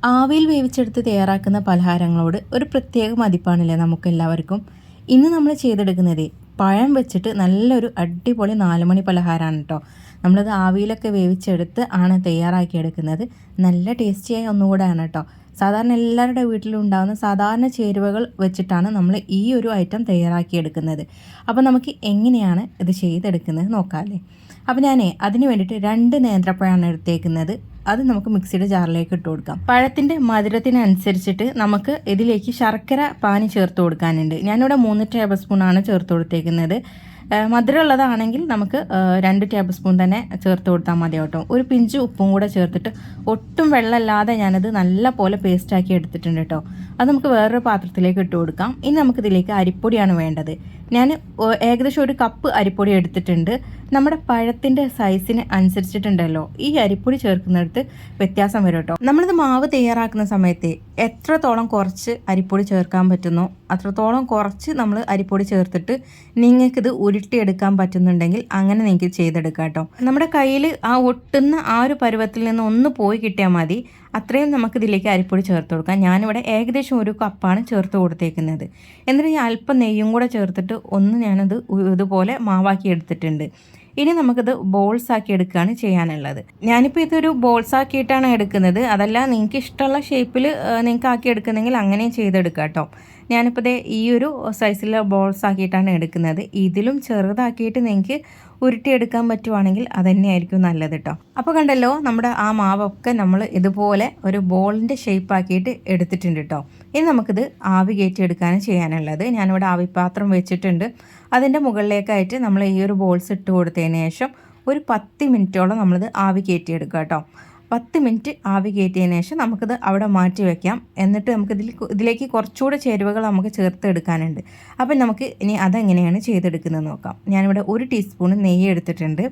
ആവിയിൽ വേവിച്ചെടുത്ത് തയ്യാറാക്കുന്ന പലഹാരങ്ങളോട് ഒരു പ്രത്യേക മതിപ്പാണല്ലേ നമുക്കെല്ലാവർക്കും. ഇന്ന് നമ്മൾ ചെയ്തെടുക്കുന്നത് പഴം വെച്ചിട്ട് നല്ലൊരു അടിപൊളി 4 മണി പലഹാരമാണ് കേട്ടോ. നമ്മളത് ആവിയിലൊക്കെ വേവിച്ചെടുത്ത് ആണ് തയ്യാറാക്കിയെടുക്കുന്നത്. നല്ല ടേസ്റ്റിയായ ഒന്നുകൂടെയാണ് കേട്ടോ. സാധാരണ എല്ലാവരുടെ വീട്ടിലും ഉണ്ടാകുന്ന സാധാരണ ചേരുവകൾ വെച്ചിട്ടാണ് നമ്മൾ ഈ ഒരു ഐറ്റം തയ്യാറാക്കിയെടുക്കുന്നത്. അപ്പോൾ നമുക്ക് എങ്ങനെയാണ് ഇത് ചെയ്തെടുക്കുന്നത് നോക്കാമല്ലേ. അപ്പോൾ അതിന് വേണ്ടിയിട്ട് 2 നേന്ത്രപ്പഴമാണ് എടുത്തേക്കുന്നത്. അത് നമുക്ക് മിക്സിയുടെ ജാറിലേക്ക് ഇട്ട് കൊടുക്കാം. പഴത്തിൻ്റെ മധുരത്തിനനുസരിച്ചിട്ട് നമുക്ക് ഇതിലേക്ക് ശർക്കര പാനി ചേർത്ത് കൊടുക്കാനുണ്ട്. ഞാനിവിടെ 3 ടേബിൾ സ്പൂണാണ് ചേർത്ത് കൊടുത്തേക്കുന്നത്. മധുരമുള്ളതാണെങ്കിൽ നമുക്ക് 2 ടേബിൾ സ്പൂൺ തന്നെ ചേർത്ത് കൊടുത്താൽ മതി കേട്ടോ. ഒരു പിഞ്ച് ഉപ്പും കൂടെ ചേർത്തിട്ട് ഒട്ടും വെള്ളമില്ലാതെ ഞാനത് നല്ല പോലെ പേസ്റ്റാക്കി എടുത്തിട്ടുണ്ട് കേട്ടോ. അത് നമുക്ക് വേറൊരു പാത്രത്തിലേക്ക് ഇട്ട് കൊടുക്കാം. ഇനി നമുക്കിതിലേക്ക് അരിപ്പൊടിയാണ് വേണ്ടത്. ഞാൻ ഏകദേശം 1 കപ്പ് അരിപ്പൊടി എടുത്തിട്ടുണ്ട്. നമ്മുടെ പഴത്തിൻ്റെ സൈസിന് അനുസരിച്ചിട്ടുണ്ടല്ലോ ഈ അരിപ്പൊടി ചേർക്കുന്നിടത്ത് വ്യത്യാസം വരും കേട്ടോ. നമ്മളിത് മാവ് തയ്യാറാക്കുന്ന സമയത്ത് എത്രത്തോളം കുറച്ച് അരിപ്പൊടി ചേർക്കാൻ പറ്റുന്നോ അത്രത്തോളം കുറച്ച് നമ്മൾ അരിപ്പൊടി ചേർത്തിട്ട് നിങ്ങൾക്കിത് ഉരുട്ടിയെടുക്കാൻ പറ്റുന്നുണ്ടെങ്കിൽ അങ്ങനെ നിങ്ങൾക്ക് ചെയ്തെടുക്കാം കേട്ടോ. നമ്മുടെ കയ്യിൽ ആ ഒട്ടുന്ന ആ ഒരു പരുവത്തിൽ നിന്ന് ഒന്ന് പോയി കിട്ടിയാൽ മതി. അത്രയും നമുക്കിതിലേക്ക് അരിപ്പൊടി ചേർത്ത് കൊടുക്കാം. ഞാനിവിടെ ഏകദേശം 1 കപ്പാണ് ചേർത്ത് കൊടുത്തേക്കുന്നത്. എന്നിട്ട് ഞാൻ അല്പം നെയ്യും കൂടെ ചേർത്തിട്ട് ഞാനത് ഇതുപോലെ മാവാക്കി എടുത്തിട്ടുണ്ട്. ഇനി നമുക്കിത് ബോൾസ് ആക്കി എടുക്കുകയാണ് ചെയ്യാനുള്ളത്. ഞാനിപ്പോൾ ഇതൊരു ബോൾസ് ആക്കിയിട്ടാണ് എടുക്കുന്നത്. അതല്ല നിങ്ങൾക്ക് ഇഷ്ടമുള്ള ഷേപ്പിൽ നിങ്ങൾക്ക് ആക്കി എടുക്കുന്നെങ്കിൽ അങ്ങനെ ചെയ്തെടുക്കാം കേട്ടോ. ഞാനിപ്പോൾ ഈ ഒരു സൈസിലെ ബോൾസ് ആക്കിയിട്ടാണ് എടുക്കുന്നത്. ഇതിലും ചെറുതാക്കിയിട്ട് നിങ്ങൾക്ക് ഉരുട്ടിയെടുക്കാൻ പറ്റുവാണെങ്കിൽ അതുതന്നെയായിരിക്കും നല്ലത് കേട്ടോ. അപ്പോൾ കണ്ടല്ലോ നമ്മുടെ ആ മാവൊക്കെ നമ്മൾ ഇതുപോലെ ഒരു ബോളിൻ്റെ ഷേപ്പ് ആക്കിയിട്ട് എടുത്തിട്ടുണ്ട് കേട്ടോ. ഇനി നമുക്കിത് ആവി കയറ്റിയെടുക്കാനും ചെയ്യാനുള്ളത്. ഞാനിവിടെ ആവിപാത്രം വെച്ചിട്ടുണ്ട്. അതിൻ്റെ മുകളിലേക്കായിട്ട് നമ്മൾ ഈ ഒരു ബോൾസ് ഇട്ട് കൊടുത്തതിന് ശേഷം ഒരു 10 മിനിറ്റോളം നമ്മളിത് ആവി കയറ്റിയെടുക്കുക കേട്ടോ. 10 മിനിറ്റ് ആവി കയറ്റിയതിന് ശേഷം നമുക്കിത് അവിടെ മാറ്റി വയ്ക്കാം. എന്നിട്ട് നമുക്ക് ഇതിലേക്ക് കുറച്ചുകൂടെ ചേരുവകൾ നമുക്ക് ചേർത്തെടുക്കാനുണ്ട്. അപ്പം നമുക്ക് ഇനി അതെങ്ങനെയാണ് ചെയ്തെടുക്കുന്നത് നോക്കാം. ഞാനിവിടെ 1 ടീസ്പൂൺ നെയ്യ് എടുത്തിട്ടുണ്ട്.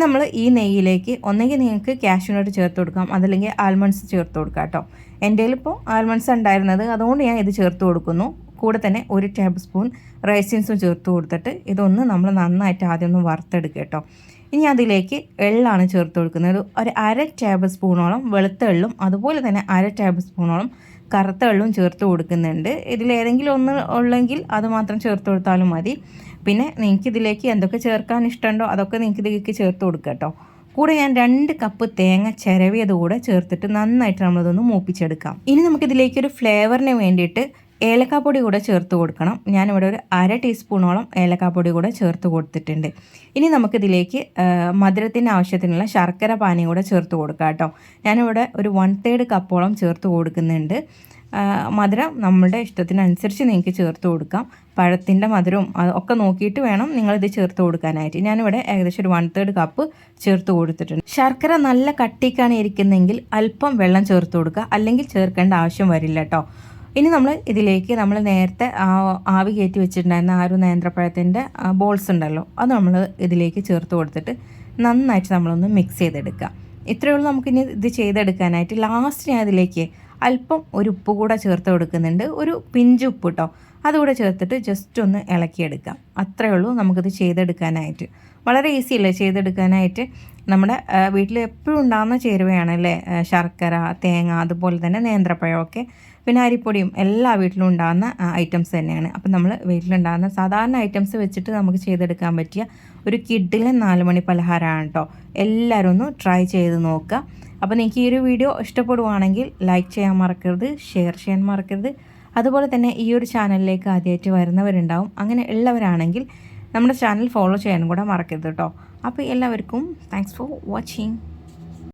നമ്മൾ ഈ നെയ്യിലേക്ക് ഒന്നെങ്കിൽ നിങ്ങൾക്ക് കാഷ്യൂനട്ട് ചേർത്ത് കൊടുക്കാം, അതല്ലെങ്കിൽ ആൽമണ്ട്സ് ചേർത്ത് കൊടുക്കാം കേട്ടോ. എൻ്റെ കയ്യിലിപ്പോൾ ആൽമണ്ട്സ് ഉണ്ടായിരുന്നത്, അതുകൊണ്ട് ഞാൻ ഇത് ചേർത്ത് കൊടുക്കുന്നു. കൂടെ തന്നെ 1 ടേബിൾ സ്പൂൺ റൈസിൻസും ചേർത്ത് കൊടുത്തിട്ട് ഇതൊന്ന് നമ്മൾ നന്നായിട്ട് ആദ്യം ഒന്ന് വറുത്തെടുക്കുക കേട്ടോ. ഇനി അതിലേക്ക് എള്ളാണ് ചേർത്ത് കൊടുക്കുന്നത്. ഒരു 1/2 ടേബിൾ സ്പൂണോളം വെളുത്ത എള്ളും അതുപോലെ തന്നെ 1/2 ടേബിൾ സ്പൂണോളം കറുത്ത എള്ളും ചേർത്ത് കൊടുക്കുന്നുണ്ട്. ഇതിലേതെങ്കിലും ഒന്ന് ഉള്ളെങ്കിൽ അത് മാത്രം ചേർത്ത് കൊടുത്താലും മതി. പിന്നെ നിങ്ങൾക്ക് ഇതിലേക്ക് എന്തൊക്കെ ചേർക്കാൻ ഇഷ്ടമുണ്ടോ അതൊക്കെ നിങ്ങൾക്ക് ഇതിലേക്ക് ചേർത്ത് കൊടുക്കുക കേട്ടോ. കൂടെ ഞാൻ 2 കപ്പ് തേങ്ങ ചിരവിയത് കൂടെ ചേർത്തിട്ട് നന്നായിട്ട് നമ്മളതൊന്ന് മൂപ്പിച്ചെടുക്കാം. ഇനി നമുക്കിതിലേക്ക് ഒരു ഫ്ലേവറിന് വേണ്ടിയിട്ട് ഏലക്കാപ്പൊടി കൂടെ ചേർത്ത് കൊടുക്കണം. ഞാനിവിടെ ഒരു 1/2 ടീസ്പൂണോളം ഏലക്കാപ്പൊടി കൂടെ ചേർത്ത് കൊടുത്തിട്ടുണ്ട്. ഇനി നമുക്കിതിലേക്ക് മധുരത്തിൻ്റെ ആവശ്യത്തിനുള്ള ശർക്കര പാനി കൂടെ ചേർത്ത് കൊടുക്കാം കേട്ടോ. ഞാനിവിടെ ഒരു 1/3 കപ്പോളം ചേർത്ത് കൊടുക്കുന്നുണ്ട്. മധുരം നമ്മളുടെ ഇഷ്ടത്തിനനുസരിച്ച് നിങ്ങൾക്ക് ചേർത്ത് കൊടുക്കാം. പഴത്തിൻ്റെ മധുരവും ഒക്കെ നോക്കിയിട്ട് വേണം നിങ്ങളിത് ചേർത്ത് കൊടുക്കാനായിട്ട്. ഞാനിവിടെ ഏകദേശം ഒരു 1/3 കപ്പ് ചേർത്ത് കൊടുത്തിട്ടുണ്ട്. ശർക്കര നല്ല കട്ടിക്കാണ് ഇരിക്കുന്നതെങ്കിൽ അല്പം വെള്ളം ചേർത്ത് കൊടുക്കുക, അല്ലെങ്കിൽ ചേർക്കേണ്ട ആവശ്യം വരില്ല കേട്ടോ. ഇനി നമ്മൾ നേരത്തെ ആവി കയറ്റി വെച്ചിട്ടുണ്ടായിരുന്ന ആ ഒരു നേന്ത്രപ്പഴത്തിൻ്റെ ബോൾസ് ഉണ്ടല്ലോ, അത് നമ്മൾ ഇതിലേക്ക് ചേർത്ത് കൊടുത്തിട്ട് നന്നായിട്ട് നമ്മളൊന്ന് മിക്സ് ചെയ്തെടുക്കുക. ഇത്രയേ ഉള്ളൂ നമുക്കിനി ഇത് ചെയ്തെടുക്കാനായിട്ട്. ലാസ്റ്റ് ഞാൻ ഇതിലേക്ക് അല്പം ഒരു ഉപ്പ് കൂടെ ചേർത്ത് കൊടുക്കുന്നുണ്ട്. ഒരു പിഞ്ച് ഉപ്പ് കേട്ടോ. അതുകൂടെ ചേർത്തിട്ട് ജസ്റ്റ് ഒന്ന് ഇളക്കിയെടുക്കാം. അത്രയേ ഉള്ളൂ നമുക്കിത് ചെയ്തെടുക്കാനായിട്ട്. വളരെ ഈസി അല്ലേ ചെയ്തെടുക്കാനായിട്ട്. നമ്മുടെ വീട്ടിൽ എപ്പോഴും ഉണ്ടാകുന്ന ചേരുവയാണല്ലേ ശർക്കര, തേങ്ങ, അതുപോലെ തന്നെ നേന്ത്രപ്പഴമൊക്കെ, പിന്നെ അരിപ്പൊടിയും എല്ലാ വീട്ടിലും ഉണ്ടാകുന്ന ഐറ്റംസ് തന്നെയാണ്. അപ്പം നമ്മൾ വീട്ടിലുണ്ടാകുന്ന സാധാരണ ഐറ്റംസ് വെച്ചിട്ട് നമുക്ക് ചെയ്തെടുക്കാൻ പറ്റിയ ഒരു കിഡിലൻ 4 മണി പലഹാരമാണ് കേട്ടോ. എല്ലാവരും ഒന്ന് ട്രൈ ചെയ്ത് നോക്കുക. അപ്പോൾ നിങ്ങൾക്ക് ഈ ഒരു വീഡിയോ ഇഷ്ടപ്പെടുവാണെങ്കിൽ ലൈക്ക് ചെയ്യാൻ മറക്കരുത്, ഷെയർ ചെയ്യാൻ മറക്കരുത്. അതുപോലെ തന്നെ ഈ ഒരു ചാനലിലേക്ക് ആദ്യമായിട്ട് വരുന്നവരുണ്ടാവും. അങ്ങനെ ഉള്ളവരാണെങ്കിൽ നമ്മുടെ ചാനൽ ഫോളോ ചെയ്യാനും കൂടെ മറക്കരുത് കേട്ടോ. അപ്പോൾ എല്ലാവർക്കും താങ്ക്സ് ഫോർ വാച്ചിങ്.